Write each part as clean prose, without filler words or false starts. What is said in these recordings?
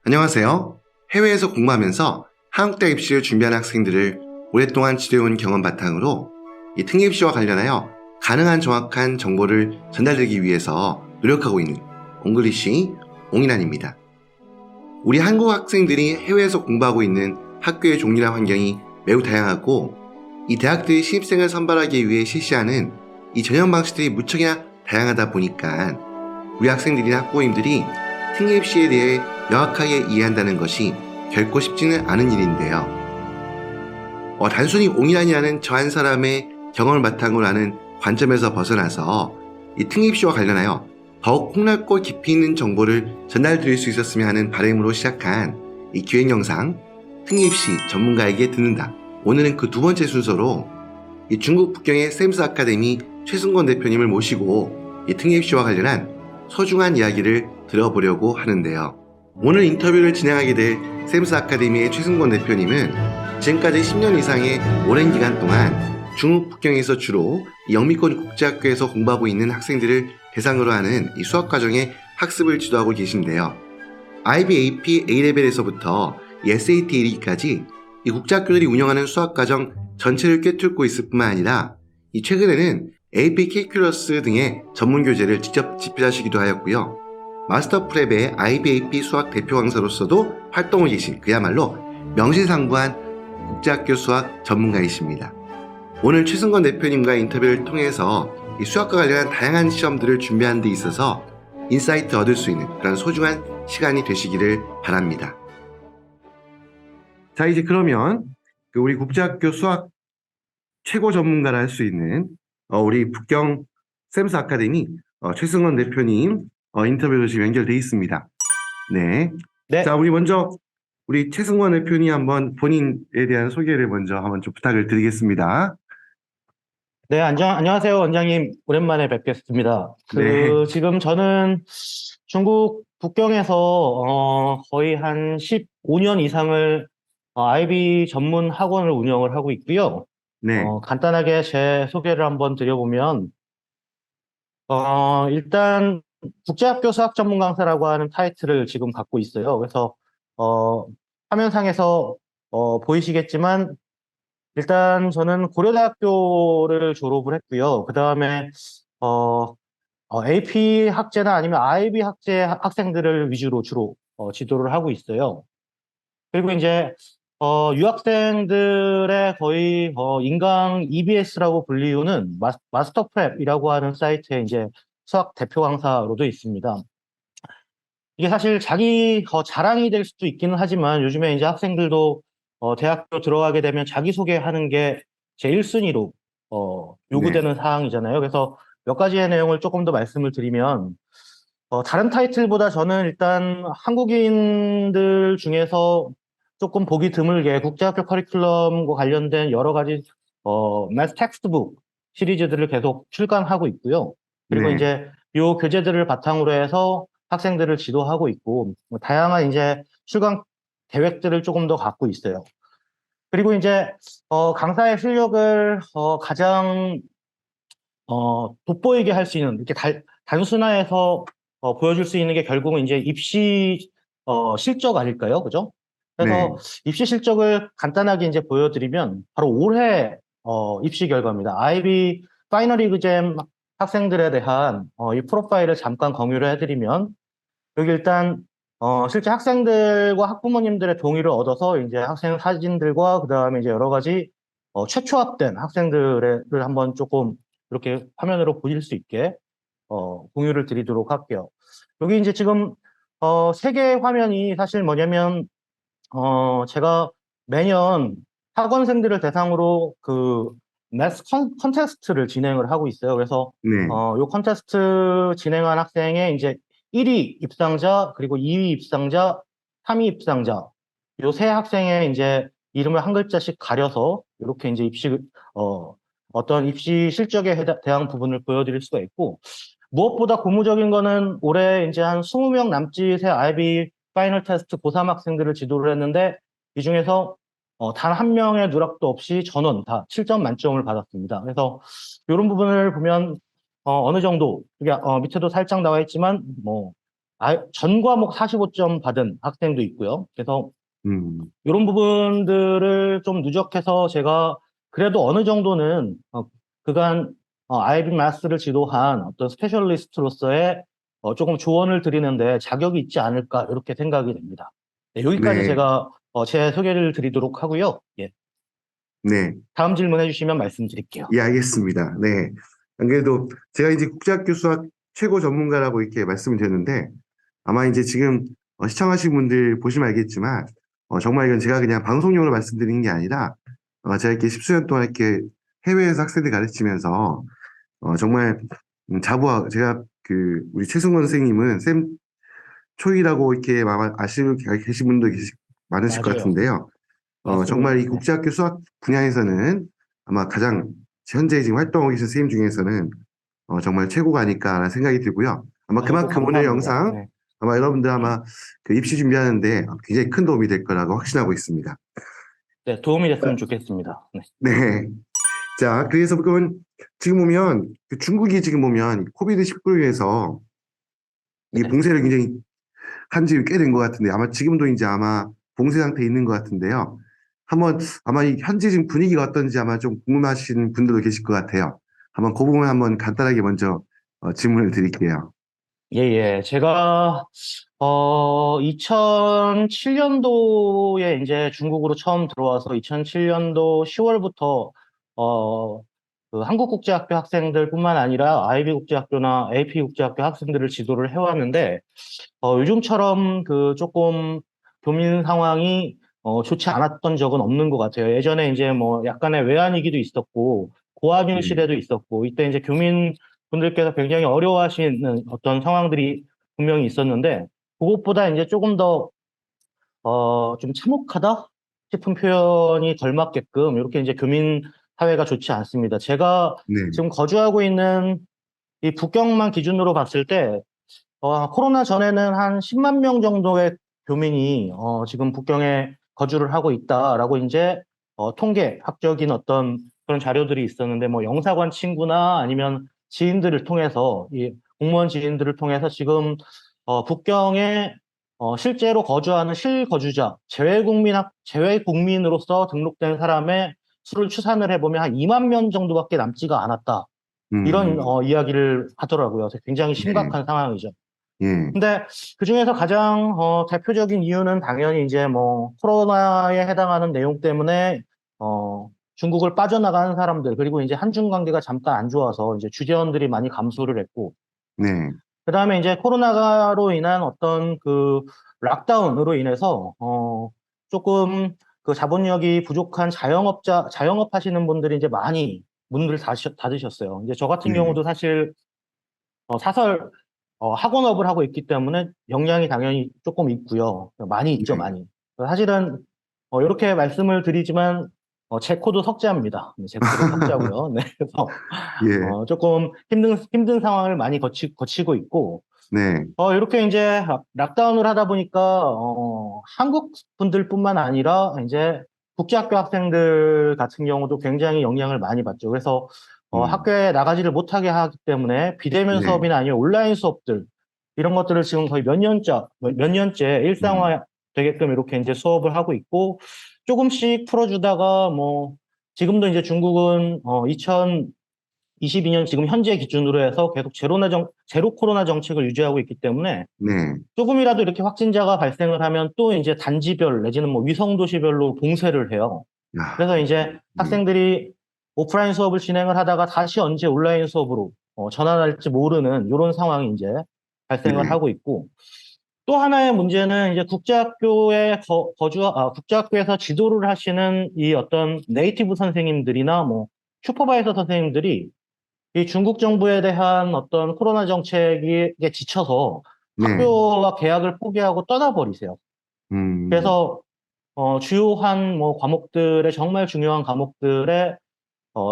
안녕하세요. 해외에서 공부하면서 한국대 입시를 준비하는 학생들을 오랫동안 지도해온 경험 바탕으로 이 특례 입시와 관련하여 가능한 정확한 정보를 전달드리기 위해서 노력하고 있는 옹글리시 옹인환입니다. 우리 한국 학생들이 해외에서 공부하고 있는 학교의 종류나 환경이 매우 다양하고 이 대학들이 신입생을 선발하기 위해 실시하는 이 전형 방식들이 무척이나 다양하다 보니까 우리 학생들이나 학부모님들이 특례 입시에 대해 명확하게 이해한다는 것이 결코 쉽지는 않은 일인데요. 단순히 옹인환이라는 저 한 사람의 경험을 바탕으로 하는 관점에서 벗어나서 이 특례 입시와 관련하여 더욱 폭넓고 깊이 있는 정보를 전달드릴 수 있었으면 하는 바람으로 시작한 이 기획 영상 특례 입시 전문가에게 듣는다. 오늘은 그 두 번째 순서로 이 중국 북경의 샘스 아카데미 최승권 대표님을 모시고 이 특례 입시와 관련한 소중한 이야기를 들어보려고 하는데요. 오늘 인터뷰를 진행하게 될 샘스 아카데미의 최승권 대표님은 지금까지 10년 이상의 오랜 기간 동안 중국 북경에서 주로 영미권 국제학교에서 공부하고 있는 학생들을 대상으로 하는 이 수학과정의 학습을 지도하고 계신데요. IB, AP, A레벨에서부터 SAT 이르기까지 이 국제학교들이 운영하는 수학과정 전체를 꿰뚫고 있을 뿐만 아니라 이 최근에는 AP 캘큘러스 등의 전문 교재를 직접 집필하시기도 하였고요. 마스터 프랩의 IB, AP 수학 대표 강사로서도 활동을 계신 그야말로 명실상부한 국제학교 수학 전문가이십니다. 오늘 최승권 대표님과 인터뷰를 통해서 이 수학과 관련한 다양한 시험들을 준비하는 데 있어서 인사이트 얻을 수 있는 그런 소중한 시간이 되시기를 바랍니다. 자, 이제 그러면 우리 국제학교 수학 최고 전문가라 할 수 있는 우리 북경 샘스 아카데미 최승권 대표님 인터뷰로 지금 연결돼 있습니다. 네. 네. 자, 우리 최승권 대표님 한번 본인에 대한 소개를 먼저 한번 좀 부탁을 드리겠습니다. 네, 안녕하세요, 원장님. 오랜만에 뵙겠습니다. 네. 지금 저는 중국 북경에서 거의 한 15년 이상을 IB 전문 학원을 운영을 하고 있고요. 네. 간단하게 제 소개를 한번 드려보면, 일단 국제학교 수학 전문 강사라고 하는 타이틀을 지금 갖고 있어요. 그래서 화면상에서 보이시겠지만 일단 저는 고려대학교를 졸업을 했고요. 그 다음에 AP 학제나 아니면 IB 학제 학생들을 위주로 주로 지도를 하고 있어요. 그리고 이제 유학생들의 거의 인강 EBS라고 불리우는 마스터 프랩이라고 하는 사이트에 이제 수학 대표 강사로도 있습니다. 이게 사실 자기 자랑이 될 수도 있기는 하지만 요즘에 이제 학생들도 대학교 들어가게 되면 자기소개하는 게 제 1순위로 요구되는 사항이잖아요. 그래서 몇 가지의 내용을 조금 더 말씀을 드리면 다른 타이틀보다 저는 일단 한국인들 중에서 조금 보기 드물게 국제학교 커리큘럼과 관련된 여러 가지 매스 텍스트북 시리즈들을 계속 출간하고 있고요. 그리고 네. 이제 요 교재들을 바탕으로 해서 학생들을 지도하고 있고 다양한 이제 출간 계획들을 조금 더 갖고 있어요. 그리고 이제 강사의 실력을 가장 돋보이게 할 수 있는 이렇게 단순화해서 보여줄 수 있는 게 결국은 이제 입시 실적 아닐까요? 그죠? 그래서 입시 실적을 간단하게 이제 보여드리면 바로 올해 입시 결과입니다. IB 파이널 이그잼 학생들에 대한 이 프로파일을 잠깐 공유를 해드리면 여기 일단 실제 학생들과 학부모님들의 동의를 얻어서 이제 학생 사진들과 그 다음에 이제 여러 가지 최초합된 학생들을 한번 조금 이렇게 화면으로 보실 수 있게 공유를 드리도록 할게요. 여기 이제 지금 세 개의 화면이 사실 뭐냐면 제가 매년 학원생들을 대상으로 그 매스 컨테스트를 진행을 하고 있어요. 그래서 요 컨테스트 진행한 학생의 이제 1위 입상자, 그리고 2위 입상자, 3위 입상자, 요 세 학생의 이제 이름을 한 글자씩 가려서 이렇게 이제 어떤 입시 실적에 대한 부분을 보여드릴 수가 있고, 무엇보다 고무적인 거는 올해 이제 한 20명 남짓의 IB 파이널 테스트 고3 학생들을 지도를 했는데, 이 중에서 단 한 명의 누락도 없이 전원 다 7점 만점을 받았습니다. 그래서 이런 부분을 보면 어느 정도, 이게 밑에도 살짝 나와 있지만, 뭐, 전 과목 45점 받은 학생도 있고요. 그래서 음, 이런 부분들을 좀 누적해서 제가 그래도 어느 정도는 그간 IB 마스를 지도한 어떤 스페셜리스트로서의 조금 조언을 드리는데 자격이 있지 않을까 이렇게 생각이 됩니다. 네, 여기까지 네, 제가 제 소개를 드리도록 하고요. 예, 네. 다음 질문 해주시면 말씀드릴게요. 예, 알겠습니다. 네. 안 그래도 제가 이제 국제학교 수학 최고 전문가라고 이렇게 말씀을 드렸는데 아마 이제 지금 시청하신 분들 보시면 알겠지만 정말 이건 제가 그냥 방송용으로 말씀드리는 게 아니라 제가 이렇게 십수년 동안 이렇게 해외에서 학생들 가르치면서 정말 자부하고 제가 그 우리 최승원 선생님은 쌤 초이라고 이렇게 아마 아시고 계신 분도 많으실 것 맞아요. 같은데요. 정말 맞습니다. 이 네. 국제학교 수학 분야에서는 아마 가장 현재 지금 활동하고 계신 선생님 중에서는 정말 최고가 아닐까라는 생각이 들고요. 아마 아이고, 그만큼 오늘 감사합니다. 영상 네. 아마 여러분들 아마 그 입시 준비하는데 굉장히 큰 도움이 될 거라고 확신하고 있습니다. 네, 도움이 됐으면 좋겠습니다. 네. 네. 자, 그래서 그러면 지금 보면 그 중국이 지금 보면 코비드-19로 인해서 이 네. 봉쇄를 굉장히 한 지 꽤 된 것 같은데 아마 지금도 이제 아마 봉쇄 상태에 있는 것 같은데요. 한번 아마 이 현재 지금 분위기가 어떤지 아마 좀 궁금하신 분들도 계실 것 같아요. 한번 그 부분 한번 간단하게 먼저 질문을 드릴게요. 예, 예. 제가, 2007년도에 이제 중국으로 처음 들어와서 2007년도 10월부터, 그 한국국제학교 학생들뿐만 아니라 IB국제학교나 AP국제학교 학생들을 지도를 해왔는데, 요즘처럼 그 조금 교민 상황이 좋지 않았던 적은 없는 것 같아요. 예전에 이제 뭐 약간의 외환위기도 있었고, 고학년 네, 시대도 있었고, 이때 이제 교민 분들께서 굉장히 어려워하시는 어떤 상황들이 분명히 있었는데, 그것보다 이제 조금 더, 좀 참혹하다 싶은 표현이 덜 맞게끔, 이렇게 이제 교민 사회가 좋지 않습니다. 제가 네, 지금 거주하고 있는 이 북경만 기준으로 봤을 때, 코로나 전에는 한 10만 명 정도의 교민이 지금 북경에 거주를 하고 있다라고 이제 통계학적인 어떤 그런 자료들이 있었는데 뭐 영사관 친구나 아니면 지인들을 통해서 이 공무원 지인들을 통해서 지금 북경에 실제로 거주하는 실거주자 재외국민으로서 등록된 사람의 수를 추산을 해보면 한 2만 명 정도밖에 남지가 않았다. 이런 음, 이야기를 하더라고요. 굉장히 네, 심각한 상황이죠. 예, 근데 그중에서 가장 대표적인 이유는 당연히 이제 뭐 코로나에 해당하는 내용 때문에 중국을 빠져나가는 사람들 그리고 이제 한중 관계가 잠깐 안 좋아서 이제 주재원들이 많이 감소를 했고 네, 그다음에 이제 코로나로 인한 어떤 그 락다운으로 인해서 조금 그 자본력이 부족한 자영업 하시는 분들이 이제 많이 문을 닫으셨어요. 이제 저 같은 네, 경우도 사실 사설 학원업을 하고 있기 때문에 영향이 당연히 조금 있고요. 많이 있죠, 네, 많이. 사실은 이렇게 말씀을 드리지만 제 코도 석자입니다. 네, 제 코도 석자고요. 네, 그래서 예, 조금 힘든 상황을 많이 거치고 있고 네, 이렇게 이제 락다운을 하다 보니까 한국 분들뿐만 아니라 이제 국제학교 학생들 같은 경우도 굉장히 영향을 많이 받죠. 그래서 음, 학교에 나가지를 못하게 하기 때문에 비대면 네, 수업이나 아니면 온라인 수업들 이런 것들을 지금 거의 몇 년째 음, 일상화 되게끔 이렇게 이제 수업을 하고 있고 조금씩 풀어주다가 뭐 지금도 이제 중국은 2022년 지금 현재 기준으로 해서 계속 제로 코로나 정책을 유지하고 있기 때문에 네, 조금이라도 이렇게 확진자가 발생을 하면 또 이제 단지별 내지는 뭐 위성도시별로 봉쇄를 해요. 야, 그래서 이제 네, 학생들이 오프라인 수업을 진행을 하다가 다시 언제 온라인 수업으로 전환할지 모르는 이런 상황이 이제 발생을 네, 하고 있고 또 하나의 문제는 이제 국제학교에서 지도를 하시는 이 어떤 네이티브 선생님들이나 뭐 슈퍼바이저 선생님들이 이 중국 정부에 대한 어떤 코로나 정책에 지쳐서 네, 학교와 계약을 포기하고 떠나버리세요. 음, 그래서 주요한 뭐 과목들의 정말 중요한 과목들의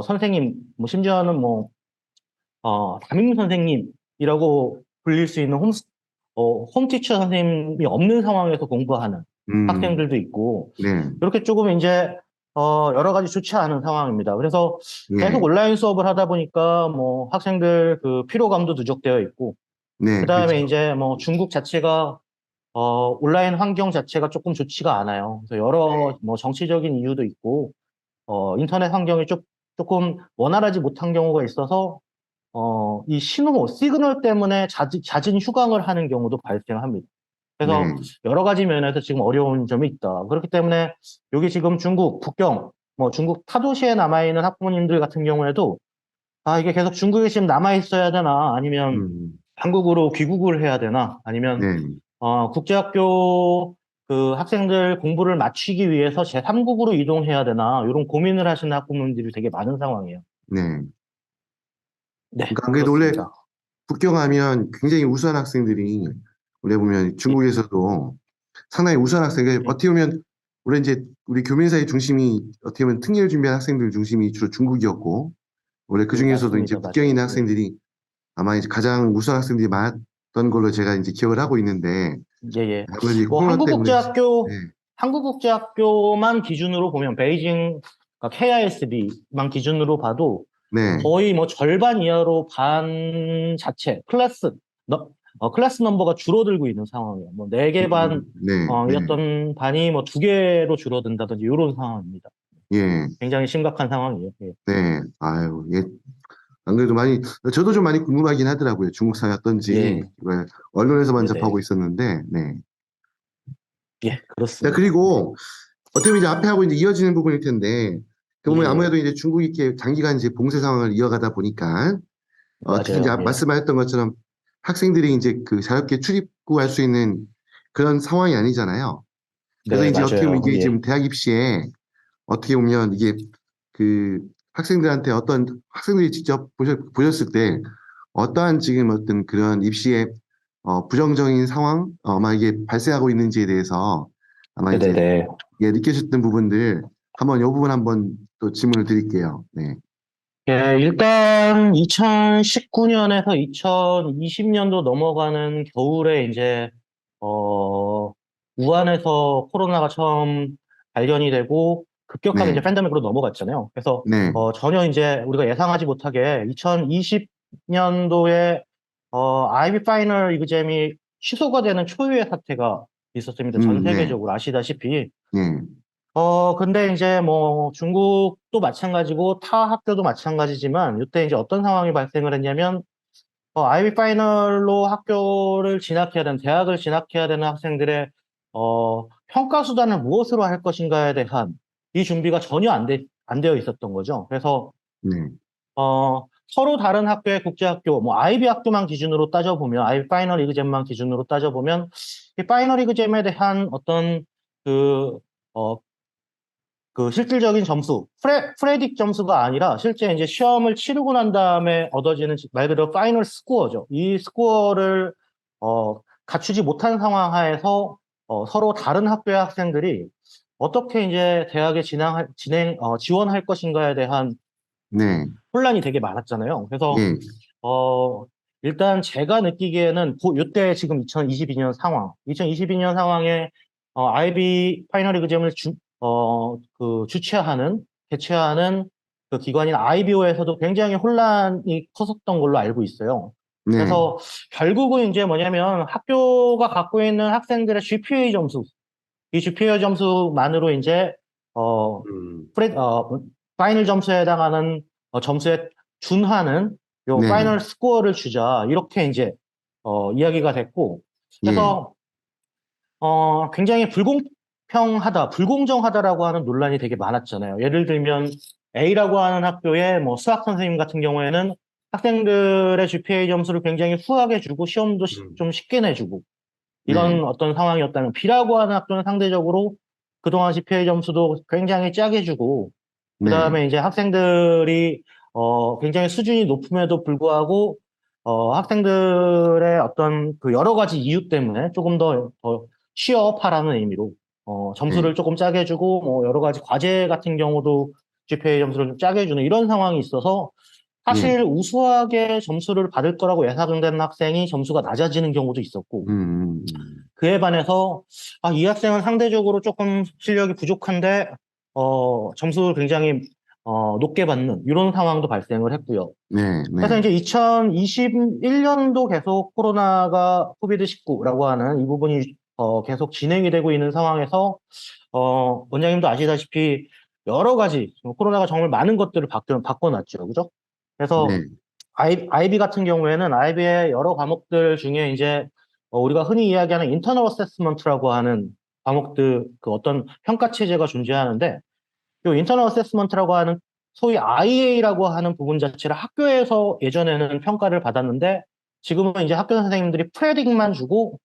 선생님, 뭐 심지어는 뭐 담임 선생님이라고 불릴 수 있는 홈티처 선생님이 없는 상황에서 공부하는 음, 학생들도 있고 네, 이렇게 조금 이제 여러 가지 좋지 않은 상황입니다. 그래서 계속 예, 온라인 수업을 하다 보니까 뭐 학생들 그 피로감도 누적되어 있고 네, 그다음에 그렇죠. 이제 뭐 중국 자체가 온라인 환경 자체가 조금 좋지가 않아요. 그래서 여러 뭐 정치적인 이유도 있고 인터넷 환경이 조금 원활하지 못한 경우가 있어서 이 신호, 시그널 때문에 잦은 휴강을 하는 경우도 발생합니다. 그래서 네, 여러 가지 면에서 지금 어려운 점이 있다. 그렇기 때문에 여기 지금 중국, 북경, 뭐 중국 타도시에 남아있는 학부모님들 같은 경우에도 이게 계속 중국에 지금 남아있어야 되나, 아니면 음, 한국으로 귀국을 해야 되나, 아니면 네, 국제학교 그 학생들 공부를 마치기 위해서 제3국으로 이동해야 되나, 이런 고민을 하시는 학부모님들이 되게 많은 상황이에요. 네. 네, 그러니까 안 그래도 원래 그렇습니다. 북경하면 굉장히 우수한 학생들이 원래 보면 예, 중국에서도 상당히 우수한 학생들 예, 어떻게 보면 원래 이제 우리 교민사의 중심이 어떻게 보면 특례를 준비한 학생들 중심이 주로 중국이었고 원래 그 예, 중에서도 이제 맞습니다. 북경에 맞아요. 있는 예, 학생들이 아마 이제 가장 우수한 학생들이 많았던 걸로 제가 이제 기억을 하고 있는데 예, 예. 아무래도 이 뭐, 코로나 때문에 네, 한국국제학교만 기준으로 보면, 베이징, 그러니까 KISB만 기준으로 봐도 네, 거의 뭐 절반 이하로 반 자체, 클래스 넘버가 줄어들고 있는 상황이에요. 뭐, 4개 반, 네, 네, 이었던 반이 뭐 2개로 줄어든다든지, 이런 상황입니다. 예, 굉장히 심각한 상황이에요. 예. 네, 아유, 예, 안 그래도 많이 저도 좀 많이 궁금하긴 하더라고요. 중국 사회 어떤지 예, 왜 언론에서만 접하고 네네. 있었는데, 네. 예, 자, 그렇습니다. 예, 그리고 어떻게 보면 이제 앞에 하고 이제 이어지는 부분일 텐데, 그 보면 예, 아무래도 이제 중국이 이렇게 장기간 이제 봉쇄 상황을 이어가다 보니까, 특히 이제 맞아요. 예. 말씀하셨던 것처럼 학생들이 이제 그 자유롭게 출입구할 수 있는 그런 상황이 아니잖아요. 그래서 네, 이제 어떻게 보면 맞아요. 이게 예. 지금 대학 입시에 어떻게 보면 이게 그 학생들한테 어떤 학생들이 직접 보셨을 때 어떠한 지금 어떤 그런 입시에 부정적인 상황, 아마 이게 발생하고 있는지에 대해서 아마 이제 네네네. 예, 느끼셨던 부분들 한번 이 부분 한번 또 질문을 드릴게요. 네. 예, 일단 2019년에서 2020년도 넘어가는 겨울에 이제 우한에서 코로나가 처음 발견이 되고 급격하게 네. 이제 팬데믹으로 넘어갔잖아요. 그래서 네. 전혀 이제 우리가 예상하지 못하게 2020년도에 아이비 파이널 이그잼이 취소가 되는 초유의 사태가 있었습니다. 전 네. 세계적으로 아시다시피. 네. 근데 이제 뭐 중국도 마찬가지고 타 학교도 마찬가지지만 이때 이제 어떤 상황이 발생을 했냐면 아이비 파이널로 학교를 진학해야 되는 대학을 진학해야 되는 학생들의 평가 수단을 무엇으로 할 것인가에 대한 이 준비가 전혀 안 되어 있었던 거죠. 그래서 네. 서로 다른 학교의 국제학교, 뭐 아이비 학교만 기준으로 따져보면 아이비 파이널 리그잼만 기준으로 따져보면 이 파이널 리그잼에 대한 어떤 그 어, 그 실질적인 점수, 프레딕 점수가 아니라 실제 이제 시험을 치르고 난 다음에 얻어지는 말 그대로 파이널 스코어죠. 이 스코어를 갖추지 못한 상황 하에서 서로 다른 학교의 학생들이 어떻게 이제 대학에 지원할 것인가에 대한 네. 혼란이 되게 많았잖아요. 그래서 예. 어, 일단 제가 느끼기에는 이때 지금 2022년 상황, 2022년 상황에 IB 파이널 리그잼을 개최하는 그 기관인 IBO에서도 굉장히 혼란이 컸었던 걸로 알고 있어요. 네. 그래서 결국은 이제 뭐냐면 학교가 갖고 있는 학생들의 GPA 점수, 이 GPA 점수만으로 이제 어, 음. 프레, 어, 파이널 점수에 해당하는 점수에 준하는 요 네. 파이널 스코어를 주자 이렇게 이제 이야기가 됐고 예. 그래서 굉장히 불공정하다라고 하는 논란이 되게 많았잖아요. 예를 들면 A라고 하는 학교의 뭐 수학 선생님 같은 경우에는 학생들의 GPA 점수를 굉장히 후하게 주고 시험도 음. 좀 쉽게 내주고 네. 이런 어떤 상황이었다면 B라고 하는 학교는 상대적으로 그동안 GPA 점수도 굉장히 짜게 주고 네. 그다음에 이제 학생들이 굉장히 수준이 높음에도 불구하고 학생들의 어떤 그 여러 가지 이유 때문에 조금 더 취업하라는 의미로 네. 점수를 조금 짜게 주고 뭐 여러 가지 과제 같은 경우도 GPA 점수를 좀 짜게 주는 이런 상황이 있어서 예. 사실 우수하게 점수를 받을 거라고 예상된 학생이 점수가 낮아지는 경우도 있었고 그에 반해서 이 학생은 상대적으로 조금 실력이 부족한데 점수를 굉장히 높게 받는 이런 상황도 발생을 했고요. 네, 네, 그래서 이제 2021년도 계속 코로나가 코비드19라고 하는 이 부분이 계속 진행이 되고 있는 상황에서 원장님도 아시다시피 여러 가지 코로나가 정말 많은 것들을 바꿔놨죠. 그죠? 그래서 네, IB 같은 경우에는 IB의 여러 과목들 중에 이제 우리가 흔히 이야기하는 인터널 어세스먼트라고 하는 과목들 그 어떤 평가 체제가 존재하는데 이 인터널 어세스먼트라고 하는 소위 IA라고 하는 부분 자체를 학교에서 예전에는 평가를 받았는데 지금은 이제 학교 선생님들이 프레딕만 주고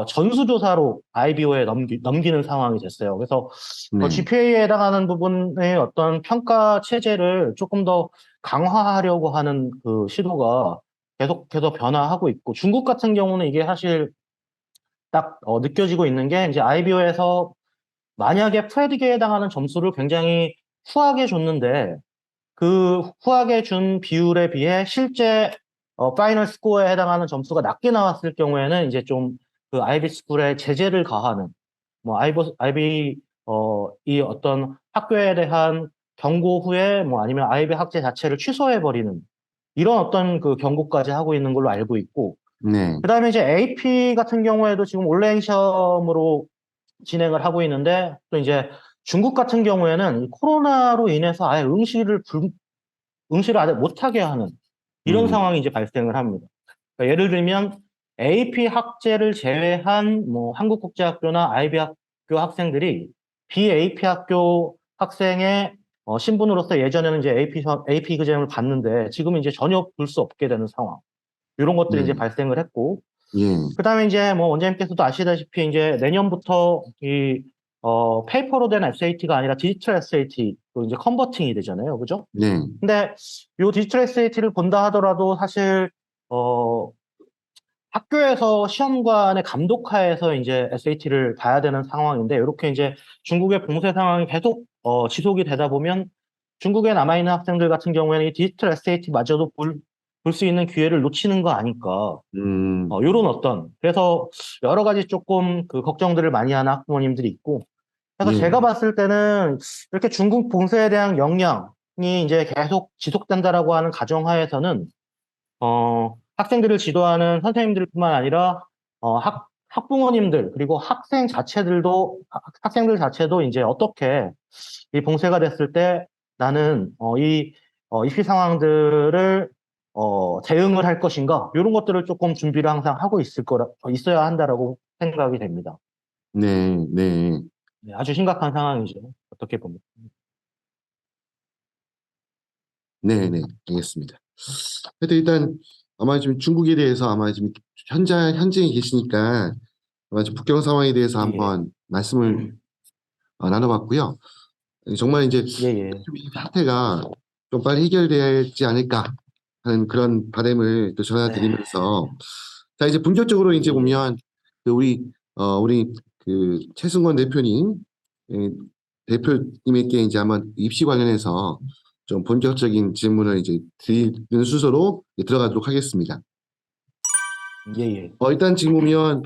전수조사로 IBO에 넘기는 상황이 됐어요. 그래서 네, GPA에 해당하는 부분의 어떤 평가 체제를 조금 더 강화하려고 하는 그 시도가 계속해서 변화하고 있고 중국 같은 경우는 이게 사실 딱 느껴지고 있는 게 이제 IBO에서 만약에 프레딕에 해당하는 점수를 굉장히 후하게 줬는데 그 후하게 준 비율에 비해 실제 파이널 스코어에 해당하는 점수가 낮게 나왔을 경우에는 이제 좀 그 아이비 스쿨에 제재를 가하는 뭐 이 어떤 학교에 대한 경고 후에 뭐 아니면 아이비 학제 자체를 취소해 버리는 이런 어떤 그 경고까지 하고 있는 걸로 알고 있고 네, 그다음에 이제 AP 같은 경우에도 지금 온라인 시험으로 진행을 하고 있는데 또 이제 중국 같은 경우에는 이 코로나로 인해서 아예 응시를 아예 못하게 하는 이런 음, 상황이 이제 발생을 합니다. 그러니까 예를 들면 AP 학제를 제외한 뭐 한국국제학교나 IB 학교 학생들이 BAP 학교 학생의 신분으로서 예전에는 이제 AP 그점을 받는데 지금은 이제 전혀 볼 수 없게 되는 상황. 이런 것들이 이제 네, 발생을 했고 예, 그다음에 이제 뭐 원장님께서도 아시다시피 이제 내년부터 페이퍼로 된 SAT가 아니라 디지털 SAT로 이제 컨버팅이 되잖아요. 그죠? 네, 근데 요 디지털 SAT를 본다 하더라도 사실 어 학교에서 시험관의 감독하에서 이제 SAT를 봐야 되는 상황인데 이렇게 이제 중국의 봉쇄 상황이 계속 지속이 되다 보면 중국에 남아 있는 학생들 같은 경우에는 이 디지털 SAT마저도 볼 수 있는 기회를 놓치는 거 아닐까? 요런 어떤 그래서 여러 가지 조금 그 걱정들을 많이 하는 학부모님들이 있고 그래서 예, 제가 봤을 때는 이렇게 중국 봉쇄에 대한 영향이 이제 계속 지속된다라고 하는 가정하에서는 학생들을 지도하는 선생님들뿐만 아니라 학부모님들 그리고 학생들 자체도 이제 어떻게 이 봉쇄가 됐을 때 나는 이 입시 상황들을 대응을 할 것인가 이런 것들을 조금 준비를 항상 하고 있어야 한다라고 생각이 됩니다. 네, 네, 네, 아주 심각한 상황이죠. 어떻게 보면. 네, 네, 알겠습니다. 하여튼 일단 아마 지금 중국에 대해서 아마 지금 현장에 계시니까 아마 지금 북경 상황에 대해서 예, 예. 한번 말씀을 나눠봤고요. 정말 이제 예, 예. 이 사태가 좀 빨리 해결되지 않을까 하는 그런 바람을 또 네. 전해드리면서 자 이제 본격적으로 예, 이제 예. 보면 그 우리 그 최승권 대표님 예, 대표님에게 이제 아마 입시 관련해서 좀 본격적인 질문을 이제 드리는 순서로 들어가도록 하겠습니다. 예, 예. 일단 지금 보면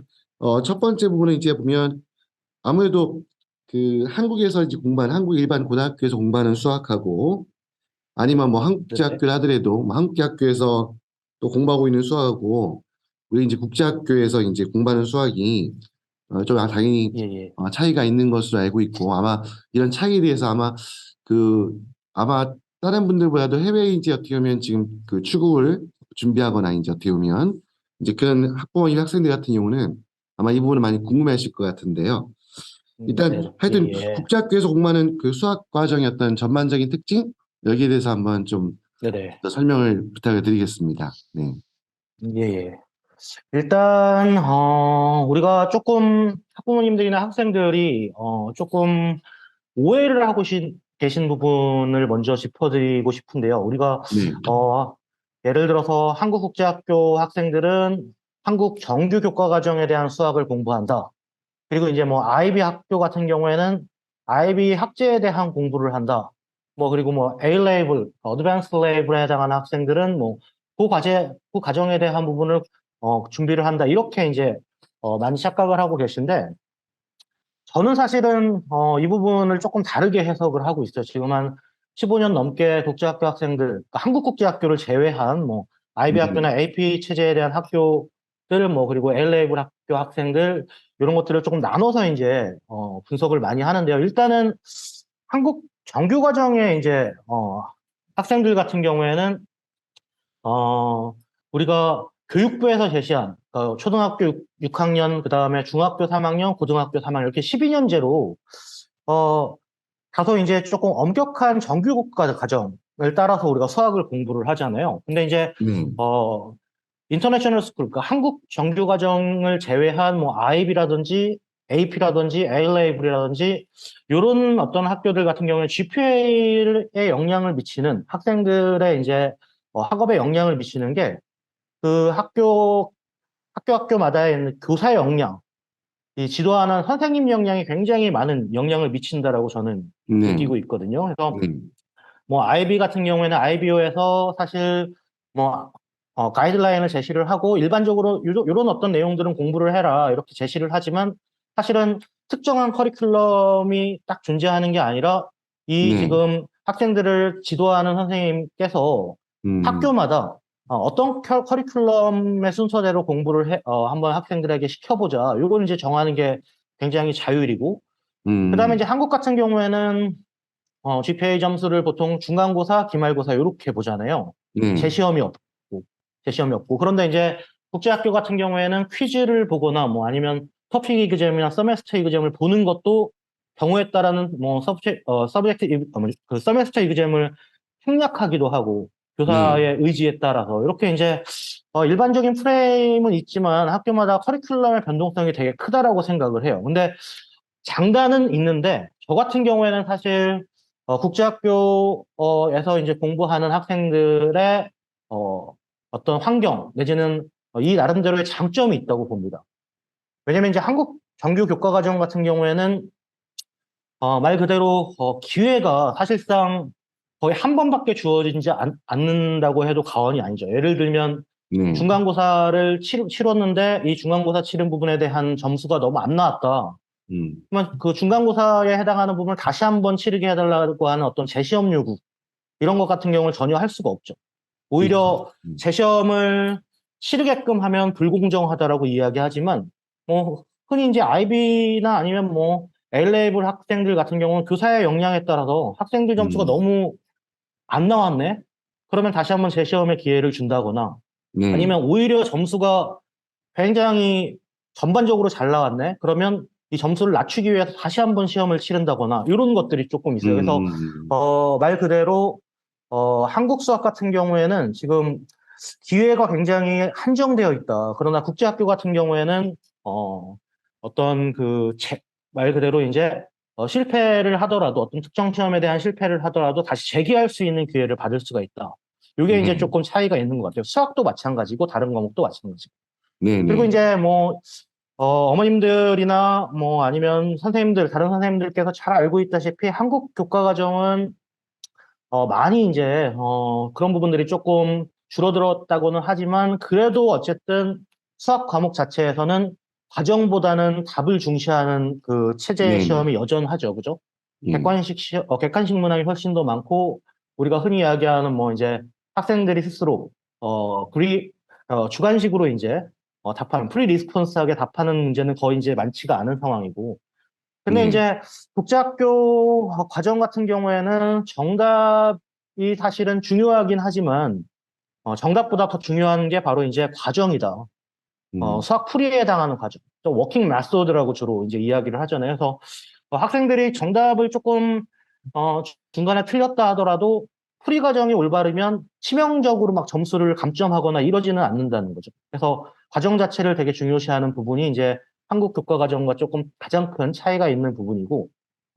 첫 번째 부분은 이제 보면 아무래도 그 한국에서 이제 공부하는 한국 일반 고등학교에서 공부하는 수학하고 아니면 뭐 네네. 한국제학교를 하더라도 뭐 한국제학교에서 또 공부하고 있는 수학하고 우리 이제 국제학교에서 이제 공부하는 수학이 좀 당연히 예, 예. 차이가 있는 것으로 알고 있고 아마 이런 차이에 대해서 그 아마 다른 분들보다도 해외에 이제 어떻게 보면 지금 그 출국을 준비하거나 이제 어떻게 보면 이제 그런 학부모님 학생들 같은 경우는 아마 이 부분을 많이 궁금해하실 것 같은데요. 일단 네. 예, 하여튼 예. 국제학교에서 공부하는 그 수학 과정의 어떤 전반적인 특징 여기에 대해서 한번 좀 네네. 더 설명을 부탁을 드리겠습니다. 네. 예, 예. 일단, 우리가 조금 학부모님들이나 학생들이, 조금 오해를 하고 계신 부분을 먼저 짚어드리고 싶은데요. 우리가, 네. 예를 들어서 한국국제학교 학생들은 한국 정규 교과 과정에 대한 수학을 공부한다. 그리고 이제 뭐 아이비 학교 같은 경우에는 아이비 학제에 대한 공부를 한다. 뭐 그리고 뭐 A 레벨, 어드밴스 레벨에 해당하는 학생들은 뭐 그 과정에 대한 부분을 준비를 한다. 이렇게 이제 많이 착각을 하고 계신데 저는 사실은 이 부분을 조금 다르게 해석을 하고 있어요. 지금 한 15년 넘게 국제학교 학생들, 그러니까 한국국제학교를 제외한 뭐 IB 네. 학교나 AP 체제에 대한 학교들, 뭐 그리고 LA 학교 학생들 이런 것들을 조금 나눠서 이제 분석을 많이 하는데요. 일단은 한국 정규 과정의 이제 학생들 같은 경우에는 어, 우리가 교육부에서 제시한 초등학교 6학년, 그 다음에 중학교 3학년, 고등학교 3학년 이렇게 12년제로 다소 이제 조금 엄격한 정규국가 과정을 따라서 우리가 수학을 공부를 하잖아요. 근데 이제 네. 어, 인터내셔널 스쿨, 그러니까 한국 정규 과정을 제외한 뭐 IB라든지 AP라든지 A레벨이라든지 이런 어떤 학교들 같은 경우는 GPA에 영향을 미치는 학생들의 이제 학업에 영향을 미치는 게 그 학교마다의 있는 교사의 역량, 이 지도하는 선생님 역량이 굉장히 많은 영향을 미친다라고 저는 네. 느끼고 있거든요. 그래서 네. 뭐 IB 같은 경우에는 IBO에서 사실 뭐 가이드라인을 제시를 하고 일반적으로 이런 어떤 내용들은 공부를 해라 이렇게 제시를 하지만 사실은 특정한 커리큘럼이 딱 존재하는 게 아니라 이 네. 지금 학생들을 지도하는 선생님께서 음. 학교마다 어떤 커리큘럼의 순서대로 공부를 한번 학생들에게 시켜보자. 요걸 이제 정하는 게 굉장히 자율이고 그다음에 이제 음. 한국 같은 경우에는 GPA 점수를 보통 중간고사, 기말고사 이렇게 보잖아요. 네. 재시험이 없고, 재시험이 없고. 그런데 이제 국제학교 같은 경우에는 퀴즈를 보거나 뭐 아니면 토픽 이그잼이나 서메스터 이그잼을 보는 것도 경우에 따라는 뭐 서브젝트, 그 서메스터 이그잼을 생략하기도 하고 네. 교사의 의지에 따라서 이렇게 이제 일반적인 프레임은 있지만 학교마다 커리큘럼의 변동성이 되게 크다라고 생각을 해요. 근데 장단은 있는데 저 같은 경우에는 사실 국제학교에서 이제 공부하는 학생들의 어떤 환경 내지는 이 나름대로의 장점이 있다고 봅니다. 왜냐면 이제 한국 정규 교과과정 같은 경우에는 말 그대로 기회가 사실상 거의 한 번밖에 주어지지 않는다고 해도 과언이 아니죠. 예를 들면 네. 중간고사를 치렀는데 이 중간고사 치른 부분에 대한 점수가 너무 안 나왔다. 음. 그러면 그 중간고사에 해당하는 부분을 다시 한번 치르게 해달라고 하는 어떤 재시험 요구 이런 것 같은 경우는 전혀 할 수가 없죠. 그렇죠. 오히려 재시험을 치르게끔 하면 불공정하다라고 이야기하지만 뭐 흔히 이제 IB나 아니면 뭐 A레벨 학생들 같은 경우는 교사의 역량에 따라서 학생들 점수가 음. 너무 안 나왔네. 그러면 다시 한번 재시험의 기회를 준다거나 네. 아니면 오히려 점수가 굉장히 전반적으로 잘 나왔네. 그러면 이 점수를 낮추기 위해서 다시 한번 시험을 치른다거나 이런 것들이 조금 있어요. 그래서 음. 말 그대로 한국 수학 같은 경우에는 지금 기회가 굉장히 한정되어 있다. 그러나 국제학교 같은 경우에는 어떤 말 그대로 이제 실패를 하더라도 어떤 특정 시험에 대한 실패를 하더라도 다시 재기할 수 있는 기회를 받을 수가 있다. 이게 이제 네. 조금 차이가 있는 것 같아요. 수학도 마찬가지고 다른 과목도 마찬가지고. 그리고 네네. 이제 뭐 어머님들이나 뭐 아니면 선생님들, 다른 선생님들께서 잘 알고 있다시피 한국 교과 과정은 많이 이제 그런 부분들이 조금 줄어들었다고는 하지만 그래도 어쨌든 수학 과목 자체에서는 과정보다는 답을 중시하는 그 체제 네네. 시험이 여전하죠. 그죠? 음. 객관식 문항이 훨씬 더 많고 우리가 흔히 이야기하는 뭐 이제 학생들이 스스로 주관식으로 이제 답하는 프리 리스폰스하게 답하는 문제는 거의 이제 많지가 않은 상황이고 근데 네. 이제 국제학교 과정 같은 경우에는 정답이 사실은 중요하긴 하지만 정답보다 더 중요한 게 바로 이제 과정이다. 음. 수학 풀이에 해당하는 과정. 또 워킹 메소드라고 주로 이제 이야기를 하잖아요. 그래서 학생들이 정답을 조금 중간에 틀렸다 하더라도 풀이 과정이 올바르면 치명적으로 막 점수를 감점하거나 이러지는 않는다는 거죠. 그래서 과정 자체를 되게 중요시하는 부분이 이제 한국 교과 과정과 조금 가장 큰 차이가 있는 부분이고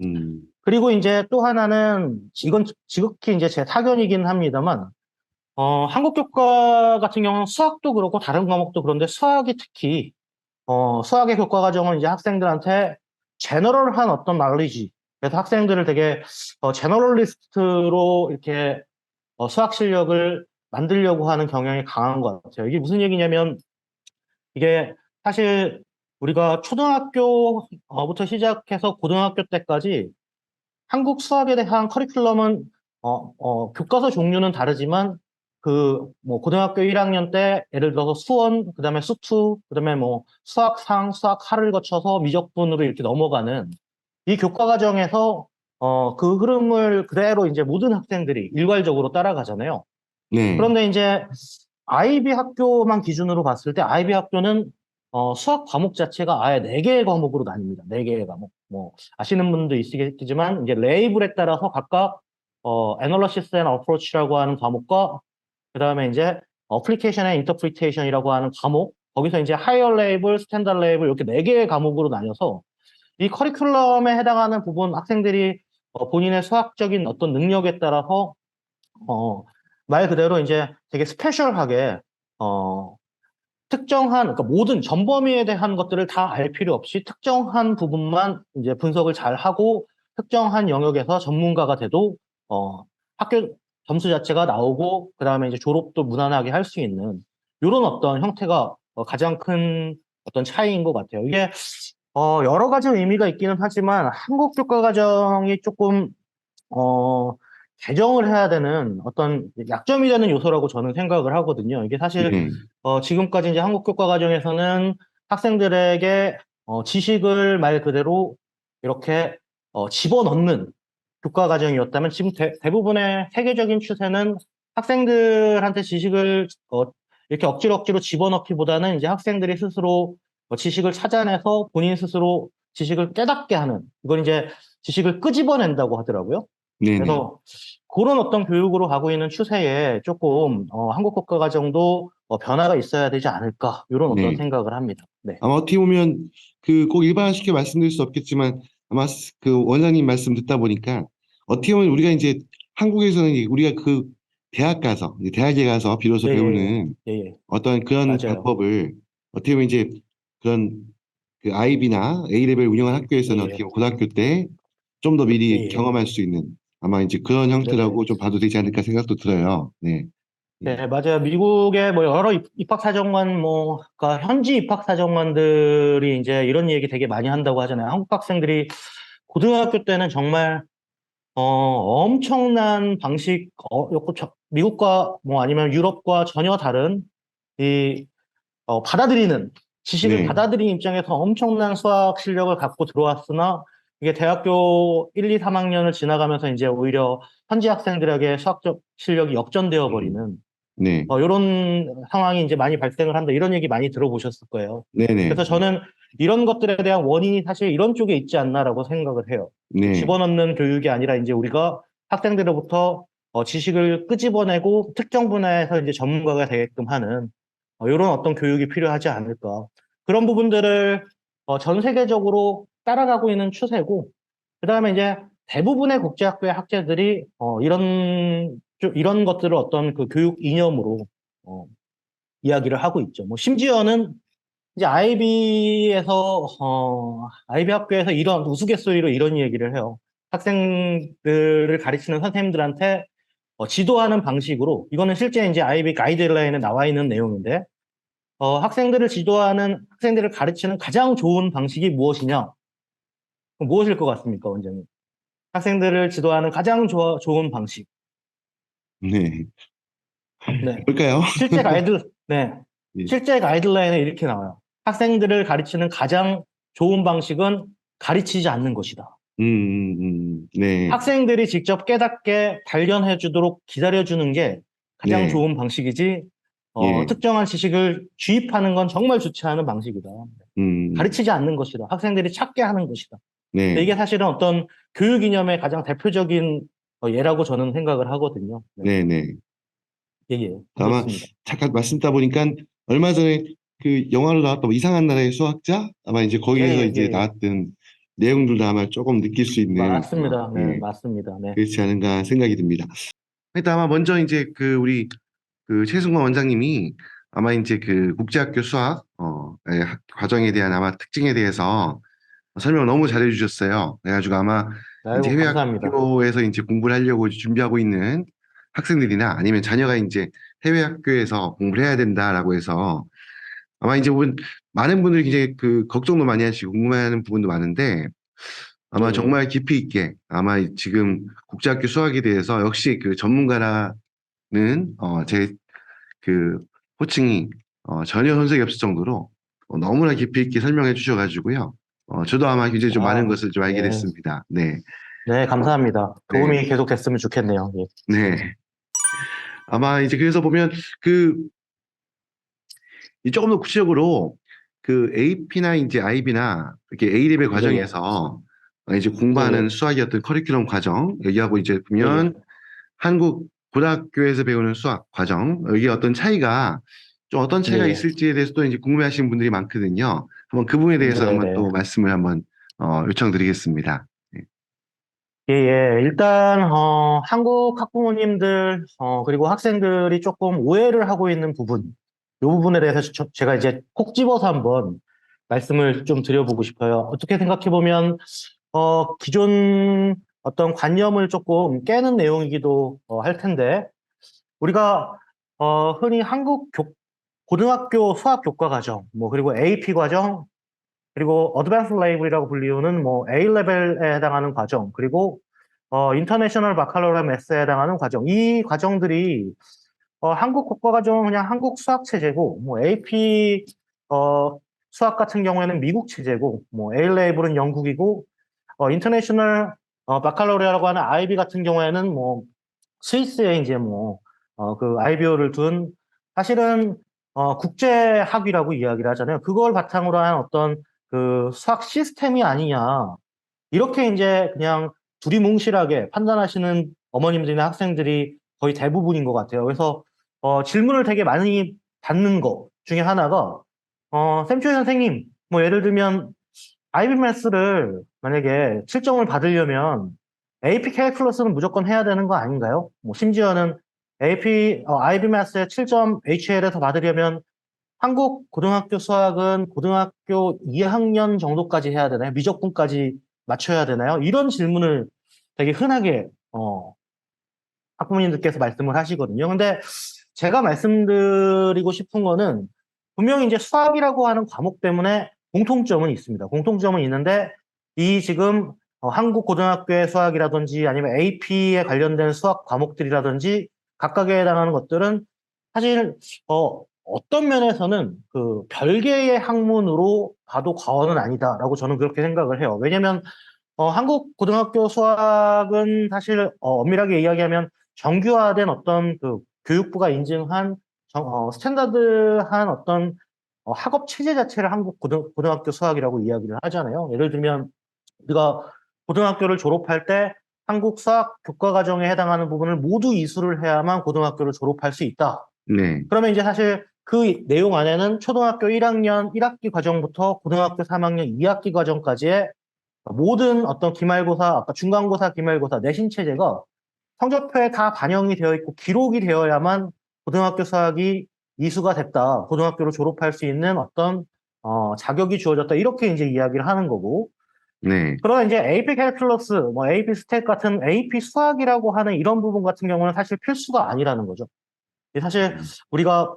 음. 그리고 이제 또 하나는 이건 지극히 이제 제 사견이긴 합니다만 한국 교과 같은 경우는 수학도 그렇고 다른 과목도 그런데 수학이 특히 수학의 교과 과정은 이제 학생들한테 제너럴한 어떤 날리지 그래서 학생들을 되게 제너럴리스트로 이렇게 수학 실력을 만들려고 하는 경향이 강한 것 같아요. 이게 무슨 얘기냐면 이게 사실 우리가 초등학교부터 시작해서 고등학교 때까지 한국 수학에 대한 커리큘럼은 교과서 종류는 다르지만 뭐 고등학교 1학년 때 예를 들어서 수원, 그다음에 수투, 그다음에 뭐 수학상, 수학하를 거쳐서 미적분으로 이렇게 넘어가는 이 교과 과정에서 그 흐름을 그대로 이제 모든 학생들이 일괄적으로 따라가잖아요. 네. 그런데 이제 아이비 학교만 기준으로 봤을 때 아이비 학교는 수학 과목 자체가 아예 4개의 과목으로 나뉩니다. 4개의 과목. 뭐 아시는 분도 있겠지만 이제 레이블에 따라서 각각 Analysis and Approach라고 하는 과목과 그다음에 이제 Application and Interpretation이라고 하는 과목, 거기서 이제 Higher Level, Standard Level 이렇게 4개의 과목으로 나뉘어서 이 커리큘럼에 해당하는 부분 학생들이 본인의 수학적인 어떤 능력에 따라서 말 그대로 이제 되게 스페셜하게 특정한, 그러니까 모든 전범위에 대한 것들을 다 알 필요 없이 특정한 부분만 이제 분석을 잘 하고 특정한 영역에서 전문가가 돼도 학교 점수 자체가 나오고 그다음에 이제 졸업도 무난하게 할 수 있는 이런 어떤 형태가 가장 큰 어떤 차이인 것 같아요. 이게 여러 가지 의미가 있기는 하지만 한국 교과 과정이 조금 어, 개정을 해야 되는 어떤 약점이 되는 요소라고 저는 생각을 하거든요. 이게 사실 네. 지금까지 이제 한국 교과 과정에서는 학생들에게 지식을 말 그대로 이렇게 집어넣는 교과 과정이었다면 지금 대부분의 세계적인 추세는 학생들한테 지식을 이렇게 억지로 집어넣기보다는 이제 학생들이 스스로 지식을 찾아내서 본인 스스로 지식을 깨닫게 하는 이걸 이제 지식을 끄집어낸다고 하더라고요. 네네. 그래서 그런 어떤 교육으로 가고 있는 추세에 조금 한국 국가 과정도 변화가 있어야 되지 않을까 이런 어떤 네. 생각을 합니다. 네, 아마 어떻게 보면 그 꼭 일반화시켜 말씀드릴 수 없겠지만 아마 그 원장님 말씀 듣다 보니까 어떻게 보면 우리가 이제 한국에서는 이제 우리가 그 대학 가서 이제 대학에 가서 비로소 예, 예, 배우는 예, 예, 어떤 그런 맞아요. 방법을 어떻게 보면 이제 그런 그 아이비나 A레벨 운영한 예, 학교에서는 어떻게 예, 보면 고등학교 때 좀 더 예, 미리 예, 경험할 수 있는 아마 이제 그런 네, 네. 형태라고 좀 봐도 되지 않을까 생각도 들어요. 네. 예. 네, 맞아요. 미국의 뭐 여러 입학사정관, 그러니까 현지 입학사정관들이 이제 이런 얘기 되게 많이 한다고 하잖아요. 한국 학생들이 고등학교 때는 정말 엄청난 방식, 미국과 뭐 아니면 유럽과 전혀 다른 이 받아들이는 지식을 네. 받아들이는 입장에서 엄청난 수학 실력을 갖고 들어왔으나 이게 대학교 1, 2, 3학년을 지나가면서 이제 오히려 현지 학생들에게 수학적 실력이 역전되어 음. 버리는 네. 이런 상황이 이제 많이 발생을 한다. 이런 얘기 많이 들어보셨을 거예요. 네네. 그래서 저는 이런 것들에 대한 원인이 사실 이런 쪽에 있지 않나라고 생각을 해요. 네. 집어넣는 교육이 아니라 이제 우리가 학생들로부터 지식을 끄집어내고 특정 분야에서 이제 전문가가 되게끔 하는 이런 어떤 교육이 필요하지 않을까. 그런 부분들을 전 세계적으로 따라가고 있는 추세고, 그 다음에 이제 대부분의 국제학교의 학자들이 이런 것들을 어떤 그 교육 이념으로 어, 이야기를 하고 있죠. 뭐 심지어는 이제 아이비 학교에서 이런 우스갯소리로 이런 얘기를 해요. 학생들을 가르치는 선생님들한테 지도하는 방식으로 이거는 실제 이제 아이비 가이드라인에 나와 있는 내용인데 학생들을 가르치는 가장 좋은 방식이 무엇이냐? 그럼 무엇일 것 같습니까, 원장님? 학생들을 지도하는 가장 좋은 방식. 네. 네. 뭘까요? 네. 예. 실제 가이드라인에 이렇게 나와요. 학생들을 가르치는 가장 좋은 방식은 가르치지 않는 것이다. 네. 학생들이 직접 깨닫게 단련해 주도록 기다려 주는 게 가장 네. 좋은 방식이지, 예. 특정한 지식을 주입하는 건 정말 좋지 않은 방식이다. 음, 가르치지 않는 것이다. 학생들이 찾게 하는 것이다. 근데 네. 이게 사실은 어떤 교육 이념의 가장 대표적인 예라고 저는 생각을 하거든요. 네. 네네. 예, 예. 아마 그렇습니다. 잠깐 말씀 듣다 보니까 얼마 전에 그 영화로 나왔던 뭐 이상한 나라의 수학자 아마 이제 예, 거기에서 예, 예, 이제 예. 나왔던 내용들도 아마 조금 느낄 수 있는 아마 맞습니다. 네, 예, 맞습니다. 네. 그렇지 않은가 생각이 듭니다. 일단 아마 먼저 이제 그 우리 그 최승관 원장님이 아마 이제 그 국제학교 수학 과정에 대한 아마 특징에 대해서 설명을 너무 잘해 주셨어요. 그래가지고 아마 이제 아이고, 해외 감사합니다. 학교에서 이제 공부를 하려고 준비하고 있는 학생들이나 아니면 자녀가 이제 해외 학교에서 공부를 해야 된다라고 해서 아마 이제 많은 분들이 굉장히 그 걱정도 많이 하시고 궁금해하는 부분도 많은데 아마 예, 정말 깊이 있게 아마 지금 국제학교 수학에 대해서 역시 그 전문가라는 제 그 호칭이 전혀 손색이 없을 정도로 너무나 깊이 있게 설명해 주셔가지고요. 저도 아마 굉장히 좀 많은 아, 것을 좀 알게 예, 됐습니다. 네, 네, 감사합니다. 네, 도움이 계속 됐으면 좋겠네요. 예. 네. 아마 이제 그래서 보면 그 이 조금 더 구체적으로 그 AP나 이제 IB나 이렇게 A레벨 예, 예, 과정에서 이제 예, 공부하는 예, 수학의 어떤 커리큘럼 과정 여기하고 이제 예, 예. 보면 한국 고등학교에서 배우는 수학 과정 여기 어떤 차이가 좀 어떤 예, 차이가 예. 있을지에 대해서 또 이제 궁금해하시는 분들이 많거든요. 한번 그 부분에 대해서 네, 한번 네. 또 말씀을 한번 요청드리겠습니다. 네. 예, 예. 일단, 한국 학부모님들, 그리고 학생들이 조금 오해를 하고 있는 부분, 이 부분에 대해서 제가 이제 콕 집어서 한번 말씀을 좀 드려보고 싶어요. 어떻게 생각해보면, 기존 어떤 관념을 조금 깨는 내용이기도 할 텐데, 우리가, 흔히 고등학교 수학 교과 과정, 뭐, 그리고 AP 과정, 그리고 어드밴스 레이블이라고 불리우는 뭐 A 레벨에 해당하는 과정, 그리고 인터내셔널 바칼로레 매스에 해당하는 과정. 이 과정들이 한국 국가 과정은 그냥 한국 수학 체제고, 뭐 AP 수학 같은 경우에는 미국 체제고, 뭐 A 레벨은 영국이고, 인터내셔널 바칼로레라고 하는 IB 같은 경우에는 뭐 스위스에 이제 뭐 그 IBO를 둔 사실은 국제 학위라고 이야기를 하잖아요. 그걸 바탕으로 한 어떤 그 수학 시스템이 아니냐. 이렇게 이제 그냥 두리뭉실하게 판단하시는 어머님들이나 학생들이 거의 대부분인 것 같아요. 그래서 질문을 되게 많이 받는 것 중에 하나가 쌤초이 선생님, 뭐 예를 들면 IB 매스를 만약에 7점을 받으려면 AP 캘큘러스는 무조건 해야 되는 거 아닌가요? 뭐 심지어는 IB 매스에 7점 HL에서 받으려면 한국 고등학교 수학은 고등학교 2학년 정도까지 해야 되나요? 미적분까지 맞춰야 되나요? 이런 질문을 되게 흔하게 학부모님들께서 말씀을 하시거든요. 근데 제가 말씀드리고 싶은 거는 분명히 이제 수학이라고 하는 과목 때문에 공통점은 있습니다. 공통점은 있는데 이 지금 한국 고등학교의 수학이라든지 아니면 AP에 관련된 수학 과목들이라든지 각각에 해당하는 것들은 사실 어떤 면에서는 그 별개의 학문으로 봐도 과언은 아니다라고 저는 그렇게 생각을 해요. 왜냐하면 한국 고등학교 수학은 사실 엄밀하게 이야기하면 정규화된 어떤 그 교육부가 인증한 스탠다드한 어떤 학업 체제 자체를 한국 고등학교 수학이라고 이야기를 하잖아요. 예를 들면 우리가 고등학교를 졸업할 때 한국 수학 교과 과정에 해당하는 부분을 모두 이수를 해야만 고등학교를 졸업할 수 있다. 네, 그러면 이제 사실 그 내용 안에는 초등학교 1학년 1학기 과정부터 고등학교 3학년 2학기 과정까지의 모든 어떤 기말고사, 아까 중간고사, 기말고사, 내신 체제가 성적표에 다 반영이 되어 있고 기록이 되어야만 고등학교 수학이 이수가 됐다. 고등학교를 졸업할 수 있는 어떤 자격이 주어졌다. 이렇게 이제 이야기를 하는 거고. 네, 그러나 이제 AP 캘큘러스, 뭐 AP 스탯 같은 AP 수학이라고 하는 이런 부분 같은 경우는 사실 필수가 아니라는 거죠. 사실 우리가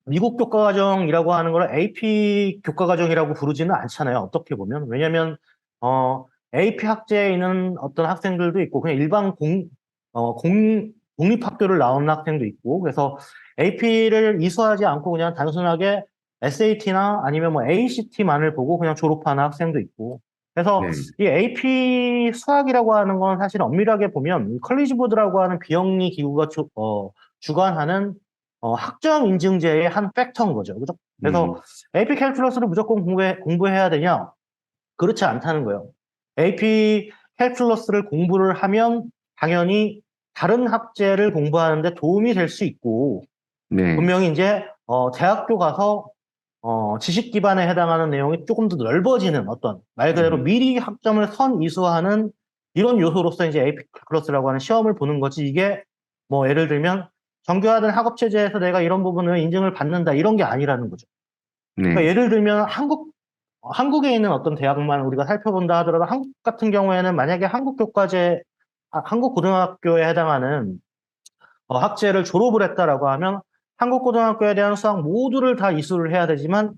미국 교과과정이라고 하는 걸 AP 교과과정이라고 부르지는 않잖아요. 어떻게 보면. 왜냐면, AP 학제에 있는 어떤 학생들도 있고, 그냥 일반 공립학교를 나오는 학생도 있고, 그래서 AP를 이수하지 않고 그냥 단순하게 SAT나 아니면 뭐 ACT만을 보고 그냥 졸업하는 학생도 있고, 그래서 네, 이 AP 수학이라고 하는 건 사실 엄밀하게 보면 이 컬리지 보드라고 하는 비영리 기구가 주관하는 학점 인증제의 한 팩터인 거죠. 그죠? 그래서 음, AP 캘큘러스를 무조건 공부해야 되냐? 그렇지 않다는 거예요. AP 캘큘러스를 공부를 하면 당연히 다른 학제를 공부하는데 도움이 될 수 있고, 네, 분명히 이제 대학교 가서 지식 기반에 해당하는 내용이 조금 더 넓어지는 어떤 말 그대로 음, 미리 학점을 선 이수하는 이런 요소로서 이제 AP 캘큘러스라고 하는 시험을 보는 거지. 이게 뭐 예를 들면 정교화된 학업 체제에서 내가 이런 부분을 인증을 받는다 이런 게 아니라는 거죠. 그러니까 네, 예를 들면 한국에 있는 어떤 대학만 우리가 살펴본다 하더라도 한국 같은 경우에는 만약에 한국 고등학교에 해당하는 학제를 졸업을 했다라고 하면 한국 고등학교에 대한 수학 모두를 다 이수를 해야 되지만